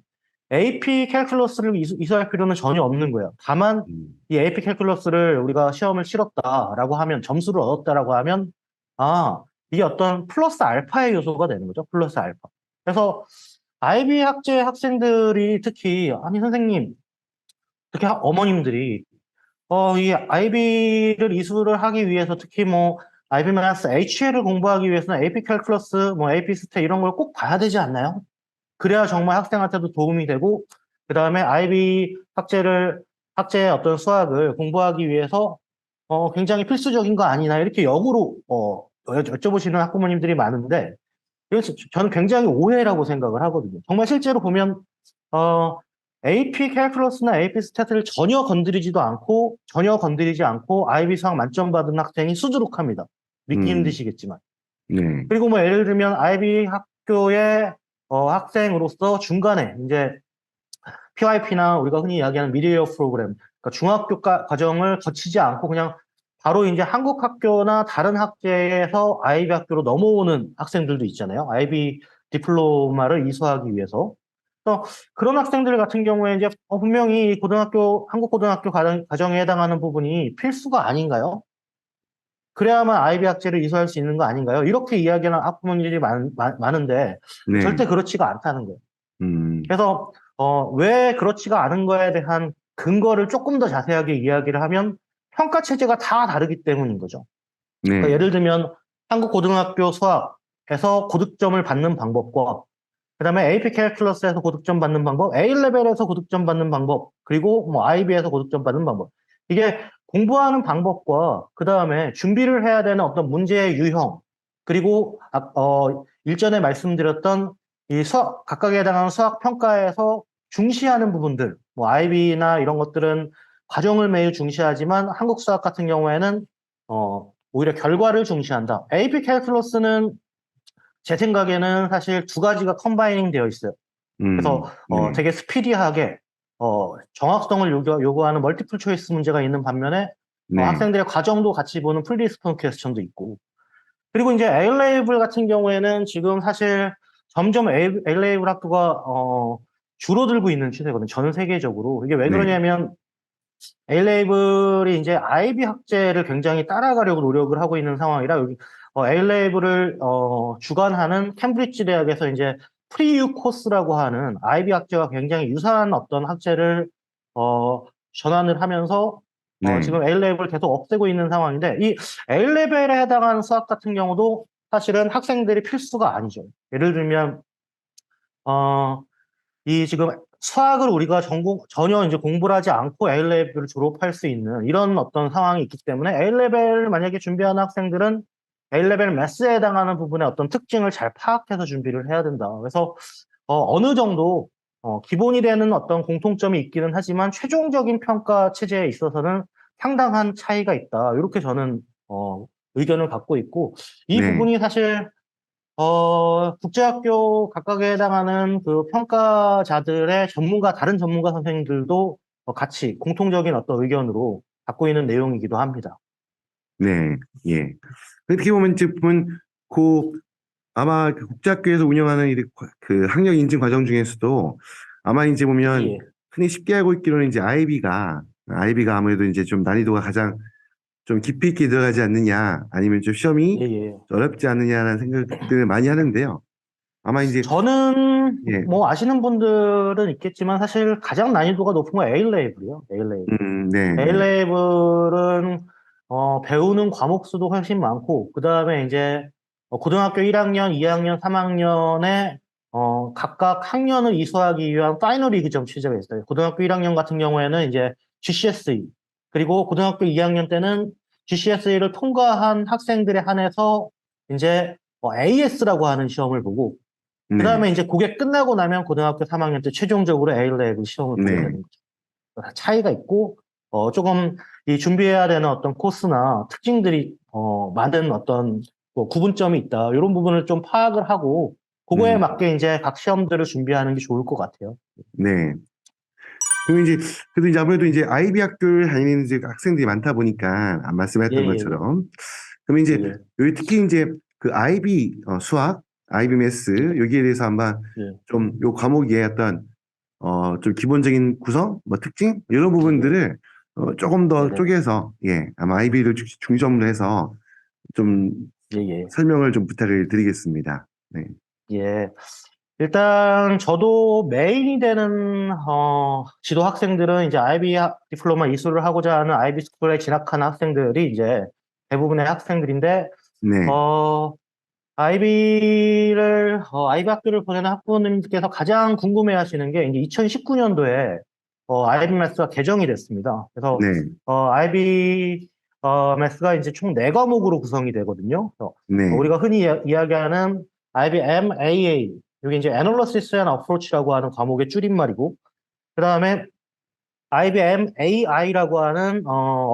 AP 캘큘러스를 이수할 필요는 전혀 없는 거예요. 다만 이 AP 캘큘러스를 우리가 시험을 치렀다라고 하면 점수를 얻었다라고 하면 이게 어떤 플러스 알파의 요소가 되는 거죠. 플러스 알파. 그래서 IB 학제 학생들이 특히 아니 선생님 특히 어머님들이 이 IB를 이수를 하기 위해서 특히 뭐 IB 마이너스 HL을 공부하기 위해서는 AP 캘큘러스, 뭐 AP 스탯 이런 걸 꼭 봐야 되지 않나요? 그래야 정말 학생한테도 도움이 되고 그다음에 IB 학제의 어떤 수학을 공부하기 위해서 굉장히 필수적인 거 아니나 이렇게 역으로 여쭤보시는 학부모님들이 많은데 이건 저는 굉장히 오해라고 생각을 하거든요. 정말 실제로 보면 AP 캘큘러스나 AP 스탯을 전혀 건드리지 않고 IB 수학 만점 받은 학생이 수두룩합니다. 믿기 힘드시겠지만. 네. 그리고 뭐 예를 들면 IB 학교의 학생으로서 중간에 이제 PYP나 우리가 흔히 이야기하는 미디어 프로그램, 그러니까 중학교 과정을 거치지 않고 그냥 바로 이제 한국 학교나 다른 학제에서 IB 학교로 넘어오는 학생들도 있잖아요. IB 디플로마를 이수하기 위해서. 그래서 그런 학생들 같은 경우에 이제 분명히 한국 고등학교 과정에 해당하는 부분이 필수가 아닌가요? 그래야만 IB 학제를 이수할 수 있는 거 아닌가요? 이렇게 이야기하는 학부모님들이 많은데 네. 절대 그렇지가 않다는 거예요. 음. 그래서 왜 그렇지가 않은 거에 대한 근거를 조금 더 자세하게 이야기를 하면 평가 체제가 다 다르기 때문인 거죠. 네. 그러니까 예를 들면 한국 고등학교 수학에서 고득점을 받는 방법과 그다음에 AP 캘큘러스에서 고득점 받는 방법, A레벨에서 고득점 받는 방법, 그리고 뭐 IB에서 고득점 받는 방법. 이게 공부하는 방법과 그다음에 준비를 해야 되는 어떤 문제의 유형, 그리고 일전에 말씀드렸던 이 각각에 해당하는 수학 평가에서 중시하는 부분들, 뭐 IB나 이런 것들은 과정을 매우 중시하지만 한국 수학 같은 경우에는 오히려 결과를 중시한다. AP 캘큘러스는 제 생각에는 사실 두 가지가 컴바이닝 되어 있어요. 그래서 네. 되게 스피디하게 정확성을 요구하는 멀티플 초이스 문제가 있는 반면에 네. 학생들의 과정도 같이 보는 프리디스폰 퀘스천도 있고 그리고 이제 A레벨 같은 경우에는 지금 사실 점점 A레벨 학교가 줄어들고 있는 추세거든요. 전 세계적으로. 이게 왜 네. 그러냐면 A레벨이 이제 IB 학제를 굉장히 따라가려고 노력을 하고 있는 상황이라 여기 A레벨을 주관하는 캠브리지 대학에서 이제 프리유 코스라고 하는 IB 학제와 굉장히 유사한 어떤 학제를 전환을 하면서 네. 지금 A레벨을 계속 없애고 있는 상황인데 이 A레벨에 해당하는 수학 같은 경우도 사실은 학생들이 필수가 아니죠. 예를 들면 이 지금 수학을 우리가 전혀 이제 공부를 하지 않고 A레벨을 졸업할 수 있는 이런 어떤 상황이 있기 때문에 A레벨을 만약에 준비하는 학생들은 A레벨 매스에 해당하는 부분의 어떤 특징을 잘 파악해서 준비를 해야 된다. 그래서 어느 정도 기본이 되는 어떤 공통점이 있기는 하지만 최종적인 평가 체제에 있어서는 상당한 차이가 있다. 이렇게 저는 의견을 갖고 있고 이 네. 부분이 사실 국제학교 각각에 해당하는 그 평가자들의 다른 전문가 선생님들도 같이 공통적인 어떤 의견으로 갖고 있는 내용이기도 합니다. 네. 예. 어떻게 보면 아마 그 국제학교에서 운영하는 그 학력 인증 과정 중에서도 아마 이제 보면 예, 흔히 쉽게 알고 있기로는 이제 IB가 아무래도 이제 좀 난이도가 가장 좀 깊이 있게 들어가지 않느냐, 아니면 좀 시험이 예, 예. 어렵지 않느냐라는 생각들을 많이 하는데요. 아마 이제 저는 예, 뭐 아시는 분들은 있겠지만 사실 가장 난이도가 높은 건 A-레벨이요. A-레벨. 네, 네, A-레벨은 배우는 과목 수도 훨씬 많고 그 다음에 이제 고등학교 1학년, 2학년, 3학년에 각각 학년을 이수하기 위한 파이널 리그점 취재가 있어요. 고등학교 1학년 같은 경우에는 이제 GCSE 그리고 고등학교 2학년 때는 GCSE를 통과한 학생들에 한해서 이제 AS라고 하는 시험을 보고 그 네, 다음에 이제 그게 끝나고 나면 고등학교 3학년 때 최종적으로 A-레벨 시험을 보게 네, 되는 거죠. 차이가 있고 조금 이 준비해야 되는 어떤 코스나 특징들이 많은 어떤 뭐 구분점이 있다. 이런 부분을 좀 파악을 하고 그거에 맞게 이제 각 시험들을 준비하는 게 좋을 것 같아요. 네. 그리고 이제 그래도 이제 아무래도 이제 IB 학교를 다니는 이제 학생들이 많다 보니까 예, 말씀하셨던 예, 예. 것처럼 그러면 예, 이제 예. 여기 특히 이제 그 IB 수학, IB 매스 여기에 대해서 한번 예. 좀 요 과목의 어떤 좀 기본적인 구성, 뭐 특징 이런 부분들을 조금 더 네네. 쪼개서 아마 아이비를 중점으로 해서 좀 예, 예. 설명을 좀 부탁을 드리겠습니다. 네, 예. 일단 저도 메인이 되는 지도 학생들은 이제 IB 디플로마 이수를 하고자 하는 IB 스쿨에 진학한 학생들이 이제 대부분의 학생들인데 네, IB 학교를 보내는 학부모님께서 가장 궁금해하시는 게 이제 2019년도에 IB 매스가 개정이 됐습니다. 그래서 네, IB 매스가 이제 총 4과목으로 구성이 되거든요. 그래서 네, 우리가 흔히 이야기하는 IBM AA, 이게 이제 Analysis and Approach라고 하는 과목의 줄임말이고, 그 다음에 IBM AI라고 하는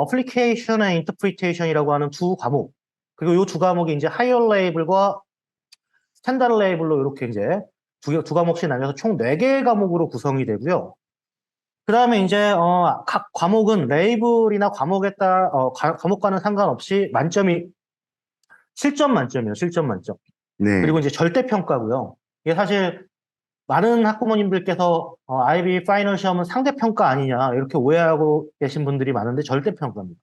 Application and Interpretation이라고 하는 두 과목, 그리고 이 두 과목이 이제 하이어 레이블과 스탠다드 레이블로 이렇게 이제 두 과목씩 나뉘어서 총 4개의 과목으로 구성이 되고요. 그 다음에 이제 각 과목은 레이블이나 과목에 따라 과목과는 상관없이 만점이 7점 만점이에요. 7점 만점. 네, 그리고 이제 절대평가고요. 이게 사실 많은 학부모님들께서 IB 파이널 시험은 상대평가 아니냐 이렇게 오해하고 계신 분들이 많은데 절대평가입니다.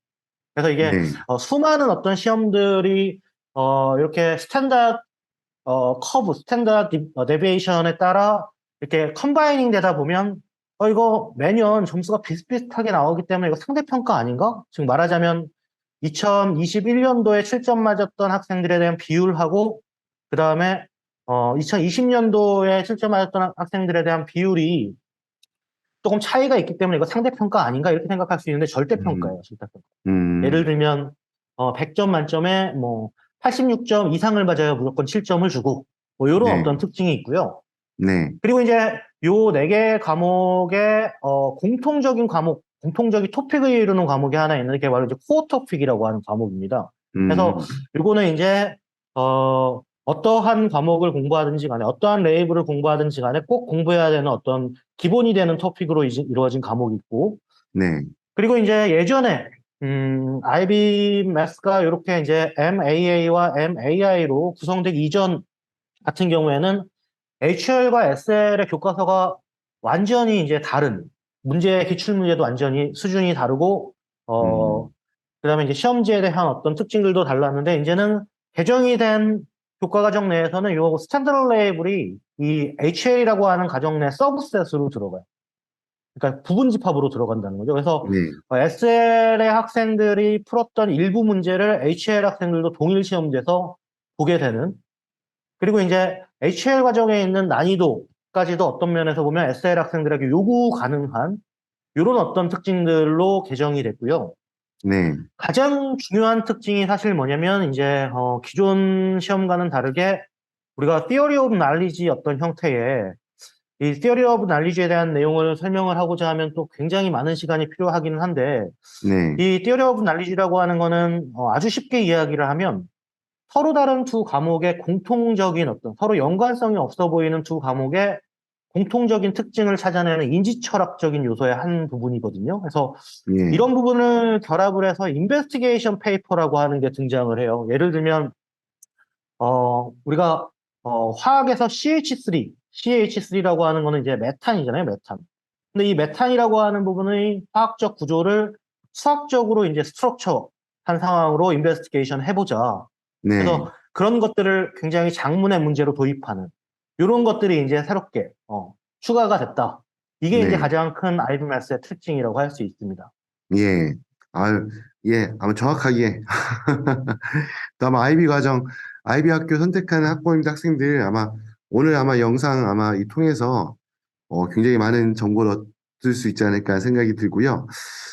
그래서 이게 네, 수많은 어떤 시험들이 이렇게 스탠다드 커브, 스탠다드 데비에이션에 따라 이렇게 컴바이닝 되다 보면 이거 매년 점수가 비슷비슷하게 나오기 때문에 이거 상대평가 아닌가? 지금 말하자면 2021년도에 7점 맞았던 학생들에 대한 비율하고 그 다음에 2020년도에 7점 맞았던 학생들에 대한 비율이 조금 차이가 있기 때문에 이거 상대평가 아닌가 이렇게 생각할 수 있는데 음, 절대평가예요. 절대평가. 예를 음, 들면 100점 만점에 뭐 86점 이상을 맞아야 무조건 7점을 주고 뭐 이런 네, 어떤 특징이 있고요. 네, 그리고 이제 요 4개 과목의 공통적인 과목, 공통적인 토픽을 이루는 과목이 하나 있는 게 바로 이제 코어 토픽이라고 하는 과목입니다. 그래서 음, 요거는 이제 어떠한 과목을 공부하든지 간에 어떠한 레이블을 공부하든지 간에 꼭 공부해야 되는 어떤 기본이 되는 토픽으로 이루어진 과목이 있고 네, 그리고 이제 예전에 IB 매스가 이렇게 이제 MAA와 MAI로 구성되기 이전 같은 경우에는 HL과 SL의 교과서가 완전히 이제 다른 문제 기출 문제도 완전히 수준이 다르고 음, 그다음에 이제 시험지에 대한 어떤 특징들도 달랐는데 이제는 개정이 된 교과 과정 내에서는 요 스탠더드 레이블이 이 HL이라고 하는 과정 내 서브셋으로 들어가요. 그러니까 부분 집합으로 들어간다는 거죠. 그래서 네, SL의 학생들이 풀었던 일부 문제를 HL 학생들도 동일 시험지에서 보게 되는 그리고 이제 HL 과정에 있는 난이도까지도 어떤 면에서 보면 SL 학생들에게 요구 가능한 이런 어떤 특징들로 개정이 됐고요. 네, 가장 중요한 특징이 사실 뭐냐면 이제 기존 시험과는 다르게 우리가 Theory of Knowledge 어떤 형태의 이 Theory of Knowledge에 대한 내용을 설명을 하고자 하면 또 굉장히 많은 시간이 필요하기는 한데 네, 이 Theory of Knowledge라고 하는 거는 아주 쉽게 이야기를 하면 서로 다른 두 과목의 공통적인 어떤 서로 연관성이 없어 보이는 두 과목의 공통적인 특징을 찾아내는 인지철학적인 요소의 한 부분이거든요. 그래서 예, 이런 부분을 결합을 해서 인베스티게이션 페이퍼라고 하는 게 등장을 해요. 예를 들면 우리가 화학에서 CH3라고 하는 거는 이제 메탄이잖아요, 메탄. 근데 이 메탄이라고 하는 부분의 화학적 구조를 수학적으로 이제 스트럭처 한 상황으로 인베스티게이션 해보자. 네, 그래서 그런 것들을 굉장히 장문의 문제로 도입하는 이런 것들이 이제 새롭게 추가가 됐다. 이게 이제 네, 가장 큰 IBMS의 특징이라고 할 수 있습니다. 예, 아유, 아마 정확하게 또 아마 아이비 학교 선택하는 학부모님 학생들 아마 오늘 아마 영상 아마 이 통해서 굉장히 많은 정보를 얻을 수 있지 않을까 생각이 들고요.